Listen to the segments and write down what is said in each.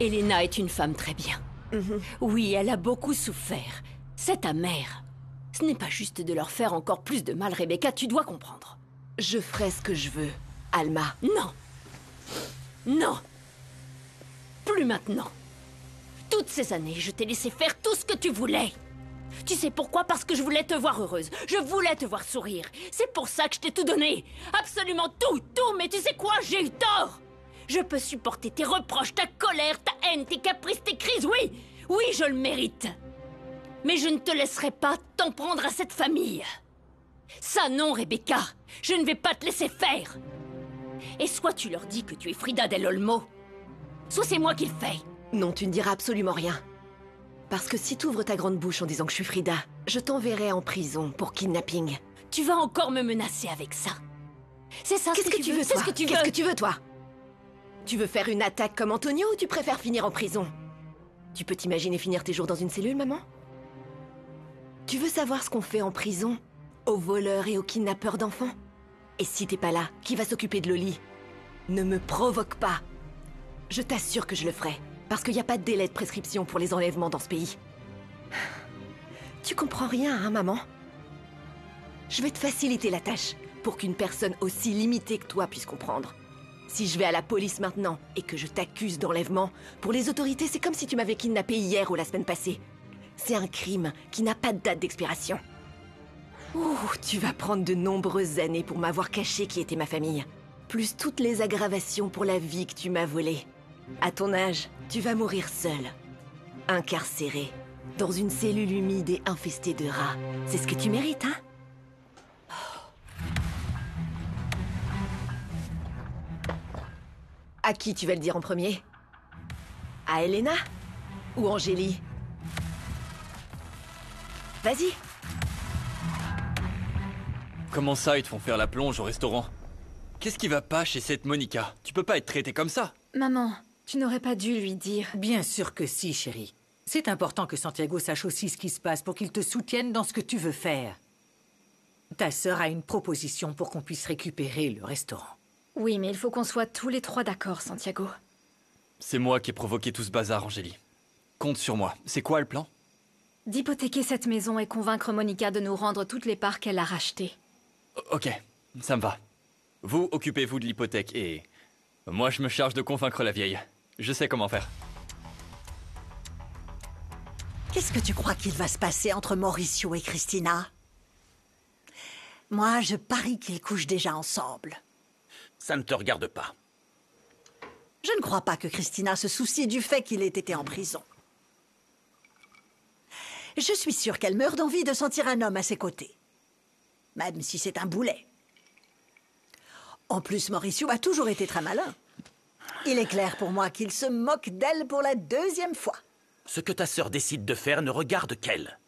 Elena est une femme très bien. Oui, elle a beaucoup souffert. C'est ta mère. Ce n'est pas juste de leur faire encore plus de mal, Rebecca, tu dois comprendre. Je ferai ce que je veux, Alma. Non. Non. Plus maintenant. Toutes ces années, je t'ai laissé faire tout ce que tu voulais. Tu sais pourquoi? Parce que je voulais te voir heureuse. Je voulais te voir sourire. C'est pour ça que je t'ai tout donné. Absolument tout, tout. Mais tu sais quoi? J'ai eu tort. Je peux supporter tes reproches, ta colère, ta haine, tes caprices, tes crises. Oui, oui, je le mérite. Mais je ne te laisserai pas t'en prendre à cette famille. Ça non, Rebecca. Je ne vais pas te laisser faire. Et soit tu leur dis que tu es Frida Del Olmo, soit c'est moi qui le fais. Non, tu ne diras absolument rien. Parce que si tu ouvres ta grande bouche en disant que je suis Frida, je t'enverrai en prison pour kidnapping. Tu vas encore me menacer avec ça. C'est ça Qu'est-ce que tu veux, c'est toi? ce que tu veux. Qu'est-ce que tu veux, toi? Tu veux faire une attaque comme Antonio ou tu préfères finir en prison? Tu peux t'imaginer finir tes jours dans une cellule, maman? Tu veux savoir ce qu'on fait en prison aux voleurs et aux kidnappeurs d'enfants? Et si t'es pas là, qui va s'occuper de Loli? Ne me provoque pas. Je t'assure que je le ferai. Parce qu'il n'y a pas de délai de prescription pour les enlèvements dans ce pays. Tu comprends rien, hein, maman? Je vais te faciliter la tâche pour qu'une personne aussi limitée que toi puisse comprendre. Si je vais à la police maintenant et que je t'accuse d'enlèvement, pour les autorités, c'est comme si tu m'avais kidnappé hier ou la semaine passée. C'est un crime qui n'a pas de date d'expiration. Ouh, tu vas prendre de nombreuses années pour m'avoir caché qui était ma famille. Plus toutes les aggravations pour la vie que tu m'as volée. À ton âge, tu vas mourir seule. Incarcérée. Dans une cellule humide et infestée de rats. C'est ce que tu mérites, hein? À qui tu vas le dire en premier? À Elena? Ou Angélie? Vas-y. Comment ça, ils te font faire la plonge au restaurant? Qu'est-ce qui va pas chez cette Monica? Tu peux pas être traitée comme ça. Maman, tu n'aurais pas dû lui dire. Bien sûr que si, chérie. C'est important que Santiago sache aussi ce qui se passe pour qu'il te soutienne dans ce que tu veux faire. Ta sœur a une proposition pour qu'on puisse récupérer le restaurant. Oui, mais il faut qu'on soit tous les trois d'accord, Santiago. C'est moi qui ai provoqué tout ce bazar, Angélie. Compte sur moi. C'est quoi le plan? D'hypothéquer cette maison et convaincre Monica de nous rendre toutes les parts qu'elle a rachetées. Ok, ça me va. Vous occupez-vous de l'hypothèque et... moi, je me charge de convaincre la vieille. Je sais comment faire. Qu'est-ce que tu crois qu'il va se passer entre Mauricio et Christina? Moi, je parie qu'ils couchent déjà ensemble. Ça ne te regarde pas. Je ne crois pas que Christina se soucie du fait qu'il ait été en prison. Je suis sûre qu'elle meurt d'envie de sentir un homme à ses côtés. Même si c'est un boulet. En plus, Mauricio a toujours été très malin. Il est clair pour moi qu'il se moque d'elle pour la deuxième fois. Ce que ta sœur décide de faire ne regarde qu'elle.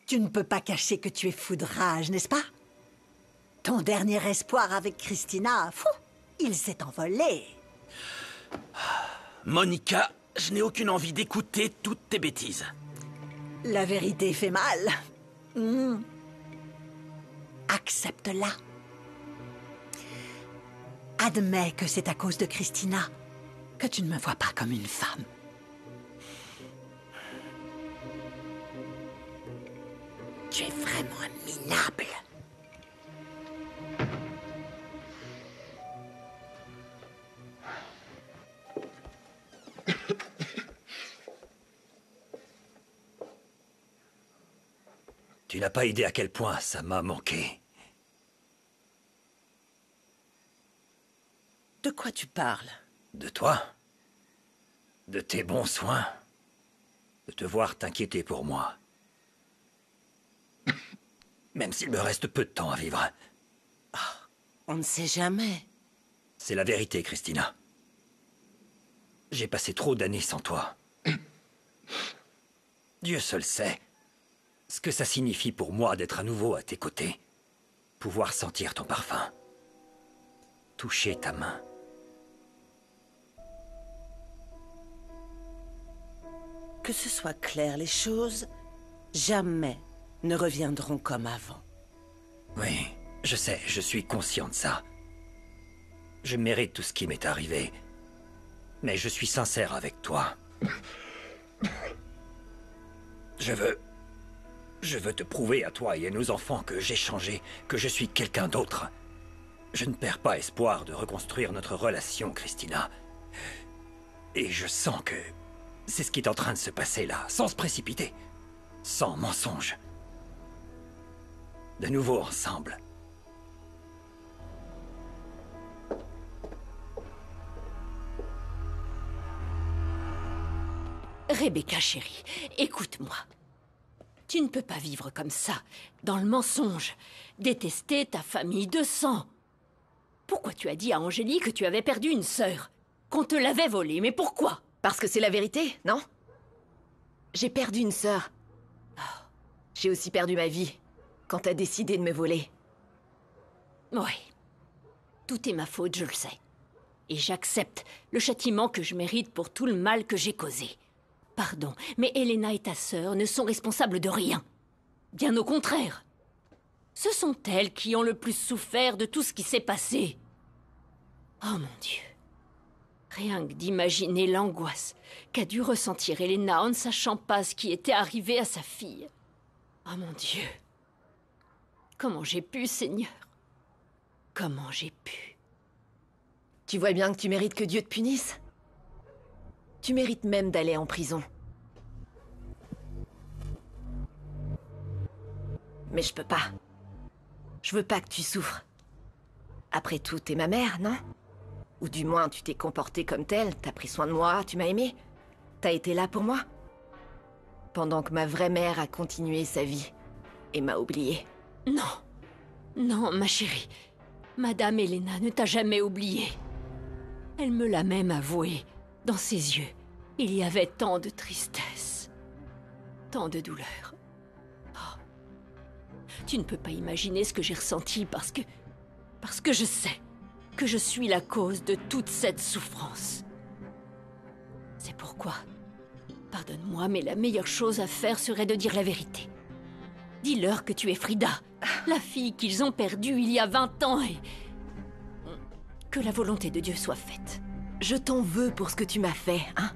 Tu ne peux pas cacher que tu es fou de rage, n'est-ce pas? Ton dernier espoir avec Christina, fou, il s'est envolé. Monica, je n'ai aucune envie d'écouter toutes tes bêtises. La vérité fait mal. Accepte-la. Admets que c'est à cause de Christina que tu ne me vois pas comme une femme. Tu es vraiment minable. Tu n'as pas idée à quel point ça m'a manqué. De quoi tu parles? De toi. De tes bons soins. De te voir t'inquiéter pour moi. Même s'il me reste peu de temps à vivre. On ne sait jamais. C'est la vérité, Christina. J'ai passé trop d'années sans toi. Dieu seul sait ce que ça signifie pour moi d'être à nouveau à tes côtés. Pouvoir sentir ton parfum. Toucher ta main. Que ce soit clair, les choses jamais ne reviendront comme avant. Oui, je sais, je suis conscient de ça. Je mérite tout ce qui m'est arrivé. Mais je suis sincère avec toi. Je veux te prouver à toi et à nos enfants que j'ai changé, que je suis quelqu'un d'autre. Je ne perds pas espoir de reconstruire notre relation, Christina. Et je sens que c'est ce qui est en train de se passer là, sans se précipiter, sans mensonge. De nouveau ensemble. Rebecca, chérie, écoute-moi. Tu ne peux pas vivre comme ça, dans le mensonge, détester ta famille de sang. Pourquoi tu as dit à Angélie que tu avais perdu une sœur? Qu'on te l'avait volée, mais pourquoi? Parce que c'est la vérité, non? J'ai perdu une sœur. Oh, j'ai aussi perdu ma vie, quand t'as décidé de me voler. Oui. Tout est ma faute, je le sais. Et j'accepte le châtiment que je mérite pour tout le mal que j'ai causé. Pardon, mais Elena et ta sœur ne sont responsables de rien. Bien au contraire. Ce sont elles qui ont le plus souffert de tout ce qui s'est passé. Oh mon Dieu. Rien que d'imaginer l'angoisse qu'a dû ressentir Elena en ne sachant pas ce qui était arrivé à sa fille. Oh mon Dieu. Comment j'ai pu, Seigneur? Comment j'ai pu? Tu vois bien que tu mérites que Dieu te punisse? Tu mérites même d'aller en prison. Mais je peux pas. Je veux pas que tu souffres. Après tout, t'es ma mère, non? Ou du moins, tu t'es comportée comme telle, t'as pris soin de moi, tu m'as aimée. T'as été là pour moi. Pendant que ma vraie mère a continué sa vie et m'a oubliée. Non. Non, ma chérie. Madame Elena ne t'a jamais oubliée. Elle me l'a même avoué. Dans ses yeux, il y avait tant de tristesse. Tant de douleur. Oh. Tu ne peux pas imaginer ce que j'ai ressenti parce que je sais que je suis la cause de toute cette souffrance. C'est pourquoi, pardonne-moi, mais la meilleure chose à faire serait de dire la vérité. Dis-leur que tu es Frida, la fille qu'ils ont perdue il y a 20 ans et... que la volonté de Dieu soit faite. Je t'en veux pour ce que tu m'as fait, hein?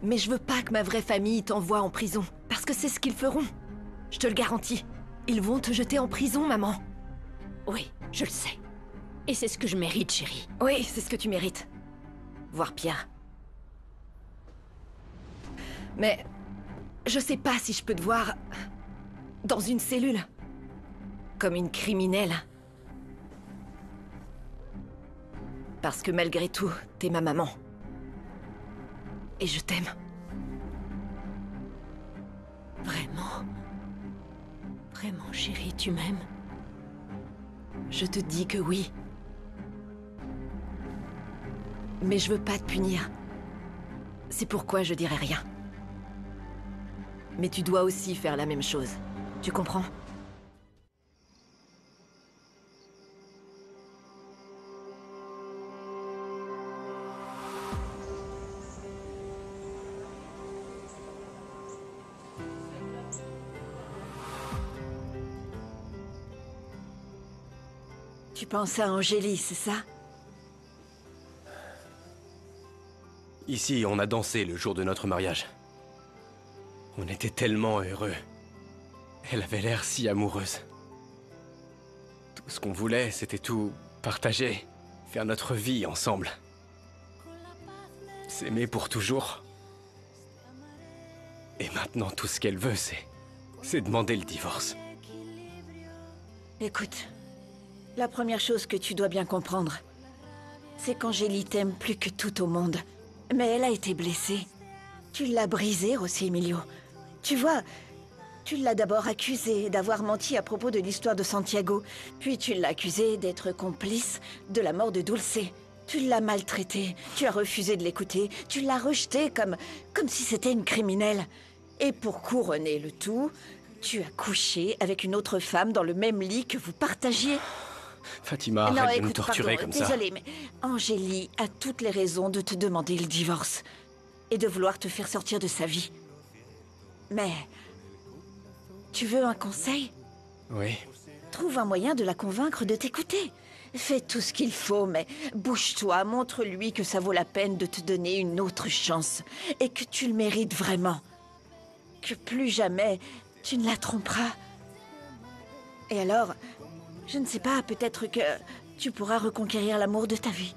Mais je veux pas que ma vraie famille t'envoie en prison, parce que c'est ce qu'ils feront. Je te le garantis. Ils vont te jeter en prison, maman. Oui, je le sais. Et c'est ce que je mérite, chérie. Oui, c'est ce que tu mérites. Voire pire. Mais... je sais pas si je peux te voir... dans une cellule. Comme une criminelle. Parce que malgré tout, t'es ma maman. Et je t'aime. Vraiment? Vraiment, chérie, tu m'aimes? Je te dis que oui. Mais je veux pas te punir. C'est pourquoi je dirai rien. Mais tu dois aussi faire la même chose. Tu comprends? Tu penses à Angélie, c'est ça? Ici, on a dansé le jour de notre mariage. On était tellement heureux. Elle avait l'air si amoureuse. Tout ce qu'on voulait, c'était tout partager, faire notre vie ensemble. S'aimer pour toujours. Et maintenant, tout ce qu'elle veut, c'est demander le divorce. Écoute, la première chose que tu dois bien comprendre, c'est qu'Angélie t'aime plus que tout au monde. Mais elle a été blessée. Tu l'as brisée, José Emilio. Tu vois, tu l'as d'abord accusée d'avoir menti à propos de l'histoire de Santiago. Puis tu l'as accusée d'être complice de la mort de Dulce. Tu l'as maltraitée, tu as refusé de l'écouter, tu l'as rejetée comme si c'était une criminelle. Et pour couronner le tout, tu as couché avec une autre femme dans le même lit que vous partagiez. Fatima, arrête de nous torturer comme ça. Désolée, mais Angélie a toutes les raisons de te demander le divorce. Et de vouloir te faire sortir de sa vie. Mais... tu veux un conseil? Oui. Trouve un moyen de la convaincre de t'écouter. Fais tout ce qu'il faut, mais bouge-toi, montre-lui que ça vaut la peine de te donner une autre chance. Et que tu le mérites vraiment. Que plus jamais, tu ne la tromperas. Et alors, je ne sais pas, peut-être que tu pourras reconquérir l'amour de ta vie.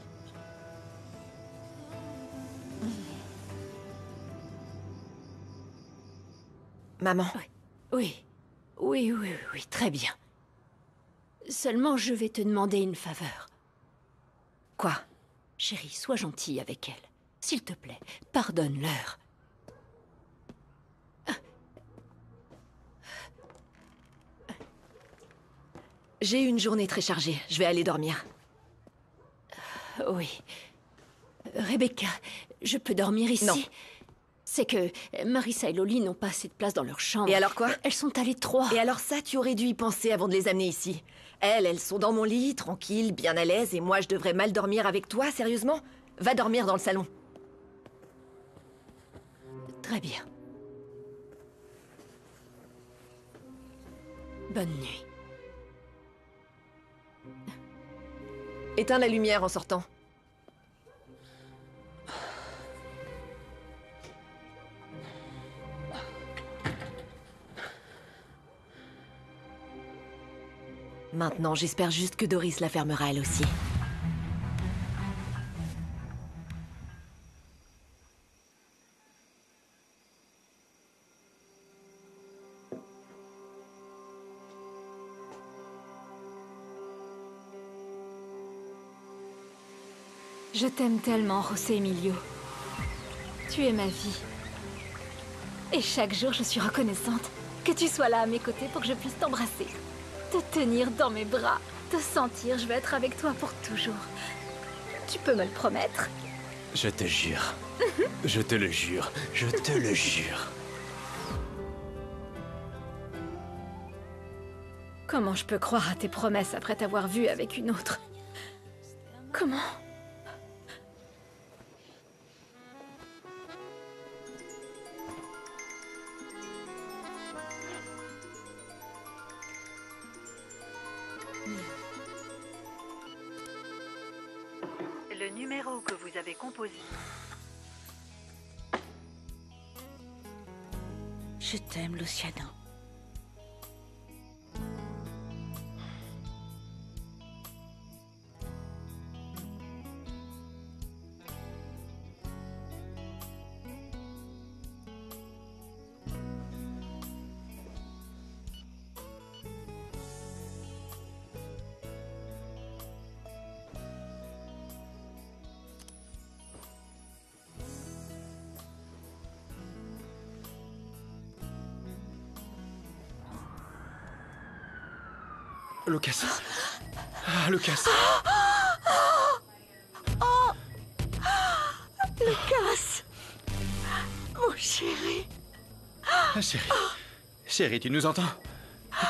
Maman. Oui, très bien. Seulement, je vais te demander une faveur. Quoi? Chérie, sois gentille avec elle. S'il te plaît, pardonne-leur. J'ai eu une journée très chargée. Je vais aller dormir. Oui. Rebecca, je peux dormir ici? Non. C'est que Marissa et Loli n'ont pas assez de place dans leur chambre. Et alors quoi? Elles sont à l'étroit. Et alors ça, tu aurais dû y penser avant de les amener ici. Elles sont dans mon lit, tranquilles, bien à l'aise, et moi je devrais mal dormir avec toi, sérieusement? Va dormir dans le salon. Très bien. Bonne nuit. Éteins la lumière en sortant. Maintenant, j'espère juste que Doris la fermera elle aussi. Je t'aime tellement, José Emilio. Tu es ma vie. Et chaque jour, je suis reconnaissante que tu sois là à mes côtés pour que je puisse t'embrasser. Te tenir dans mes bras, te sentir, je vais être avec toi pour toujours. Tu peux me le promettre? Je te jure. Je te le jure. Je te le jure. Comment je peux croire à tes promesses après t'avoir vue avec une autre? Comment? Le numéro que vous avez composé. Je t'aime, Luciano. Lucas. Ah, Lucas. Lucas! Mon chéri! Ah, chérie. Chérie, tu nous entends?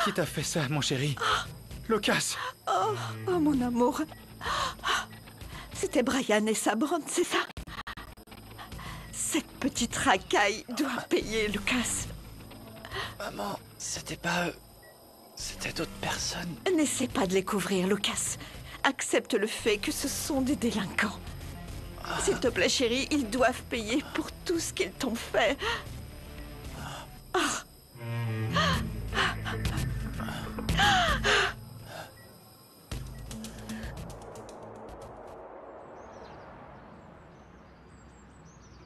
Qui t'a fait ça, mon chéri? Lucas! Oh, mon amour. C'était Brian et sa bande, c'est ça? Cette petite racaille doit payer, Lucas. Maman, c'était pas eux. C'était d'autres personnes. N'essaie pas de les couvrir, Lucas. Accepte le fait que ce sont des délinquants. S'il te plaît, chérie, ils doivent payer pour tout ce qu'ils t'ont fait.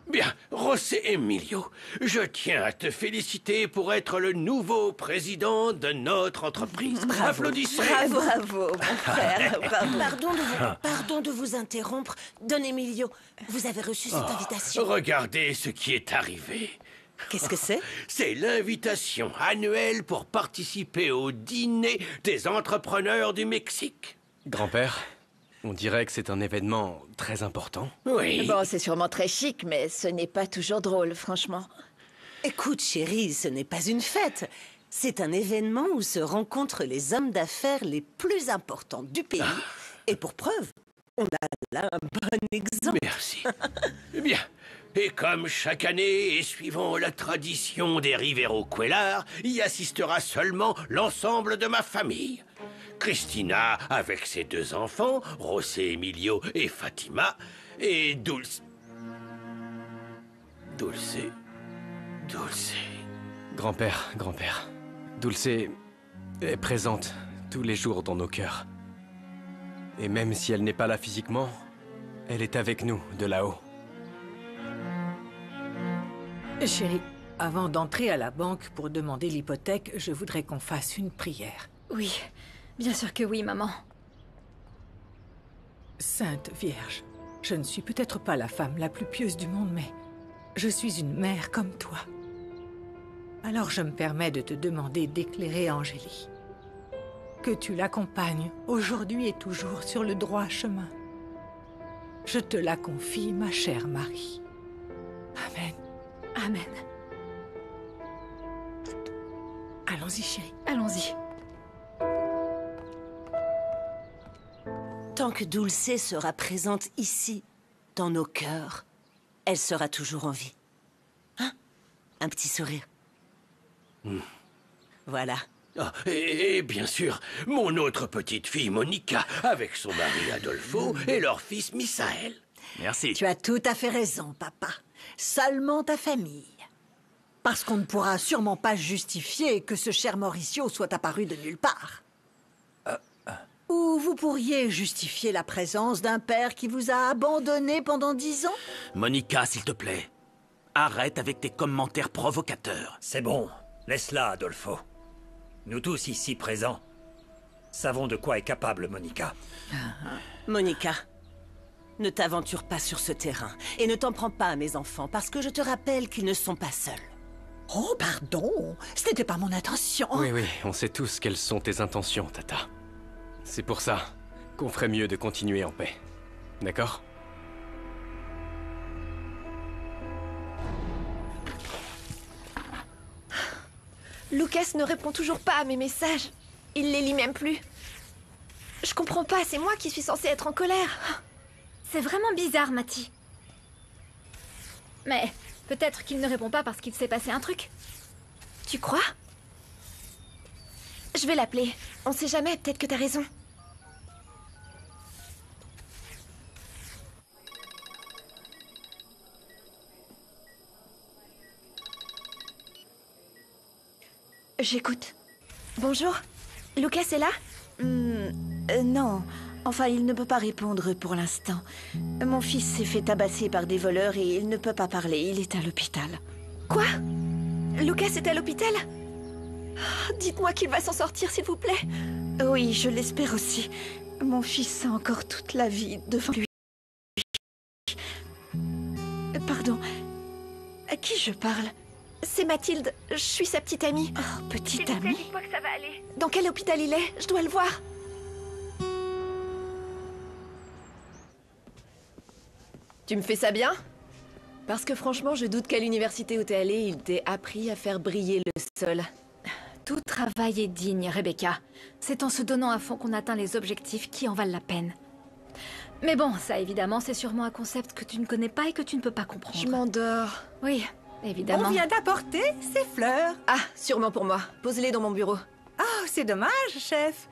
Bien, José Emilio, je tiens à te féliciter pour être le nouveau président de notre entreprise. Bravo. Applaudissez. Bravo, mon frère, bravo. Pardon de vous interrompre. Don Emilio, vous avez reçu cette invitation. Regardez ce qui est arrivé. Qu'est-ce que c'est? C'est l'invitation annuelle pour participer au dîner des entrepreneurs du Mexique. Grand-père, on dirait que c'est un événement très important. Oui. Bon, c'est sûrement très chic, mais ce n'est pas toujours drôle, franchement. Écoute, chérie, ce n'est pas une fête. C'est un événement où se rencontrent les hommes d'affaires les plus importants du pays. Et pour preuve, on a là un bon exemple. Merci. Bien. Et comme chaque année, et suivant la tradition des Rivero Cuellar, y assistera seulement l'ensemble de ma famille. Christina avec ses 2 enfants, José Emilio et Fatima, et Dulce... Dulce... Grand-père, Dulce est présente tous les jours dans nos cœurs. Et même si elle n'est pas là physiquement, elle est avec nous de là-haut. Chérie, avant d'entrer à la banque pour demander l'hypothèque, je voudrais qu'on fasse une prière. Oui, bien sûr que oui, maman. Sainte Vierge, je ne suis peut-être pas la femme la plus pieuse du monde, mais je suis une mère comme toi. Alors je me permets de te demander d'éclairer Angélie. Que tu l'accompagnes aujourd'hui et toujours sur le droit chemin. Je te la confie, ma chère Marie. Amen. Amen. Allons-y, chérie. Allons-y. Tant que Dulce sera présente ici, dans nos cœurs, elle sera toujours en vie. Hein? Un petit sourire. Voilà. Ah, et bien sûr, mon autre petite fille Monica, avec son mari Adolfo et leur fils Misaël. Merci. Tu as tout à fait raison, papa. Seulement ta famille. Parce qu'on ne pourra sûrement pas justifier que ce cher Mauricio soit apparu de nulle part. Ou vous pourriez justifier la présence d'un père qui vous a abandonné pendant 10 ans? Monica, s'il te plaît. Arrête avec tes commentaires provocateurs. C'est bon. Laisse-la, Adolfo. Nous tous ici présents savons de quoi est capable Monica. Monica, ne t'aventure pas sur ce terrain. Et ne t'en prends pas à mes enfants, parce que je te rappelle qu'ils ne sont pas seuls. Oh, pardon. Ce n'était pas mon intention. Oui, on sait tous quelles sont tes intentions, Tata. C'est pour ça qu'on ferait mieux de continuer en paix. D'accord? Lucas ne répond toujours pas à mes messages. Il les lit même plus. Je comprends pas, c'est moi qui suis censée être en colère. C'est vraiment bizarre, Mati. Mais peut-être qu'il ne répond pas parce qu'il s'est passé un truc. Tu crois? Je vais l'appeler. On sait jamais, peut-être que t'as raison. J'écoute. Bonjour. Lucas est là? Non. Enfin, il ne peut pas répondre pour l'instant. Mon fils s'est fait tabasser par des voleurs et il ne peut pas parler. Il est à l'hôpital. Quoi? Lucas est à l'hôpital? Dites-moi qu'il va s'en sortir, s'il vous plaît. Oui, je l'espère aussi. Mon fils a encore toute la vie devant lui. Pardon. À qui je parle? C'est Mathilde. Je suis sa petite amie. Oh, petite amie? Dites-moi que ça va aller. Dans quel hôpital il est? Je dois le voir. Tu me fais ça bien? Parce que franchement, je doute qu'à l'université où t'es allée, il t'ait appris à faire briller le sol. Tout travail est digne, Rebecca. C'est en se donnant à fond qu'on atteint les objectifs qui en valent la peine. Mais bon, ça évidemment, c'est sûrement un concept que tu ne connais pas et que tu ne peux pas comprendre. Je m'endors. Oui, évidemment. On vient d'apporter ces fleurs. Ah, sûrement pour moi. Pose-les dans mon bureau. Oh, c'est dommage, chef.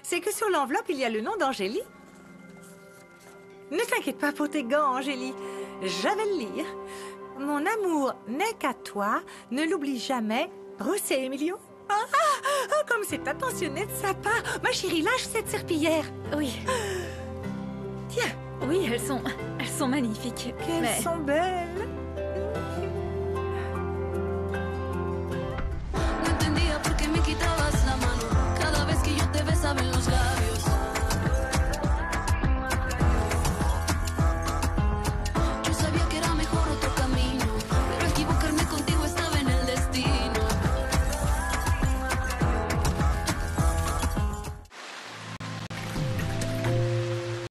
C'est que sur l'enveloppe, il y a le nom d'Angélie. Ne t'inquiète pas pour tes gants, Angélie. Je vais le lire. Mon amour n'est qu'à toi. Ne l'oublie jamais. José Emilio. Comme c'est attentionné de sa part. Ma chérie, lâche cette serpillière. Oui. Tiens. Oui, elles sont magnifiques. Qu'elles sont belles.